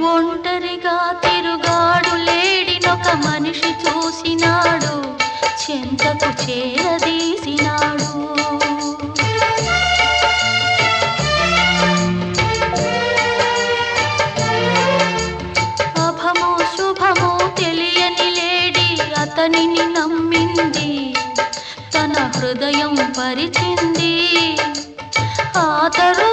ఒంటరిగా తిరుగాడు లేడినొక మనిషి చూసినాడు, చెంతకు చేరదీసినాడు. అభమో శుభమో తెలియని లేడి అతనిని నమ్మింది, తన హృదయం పరిచింది. ఆ తరు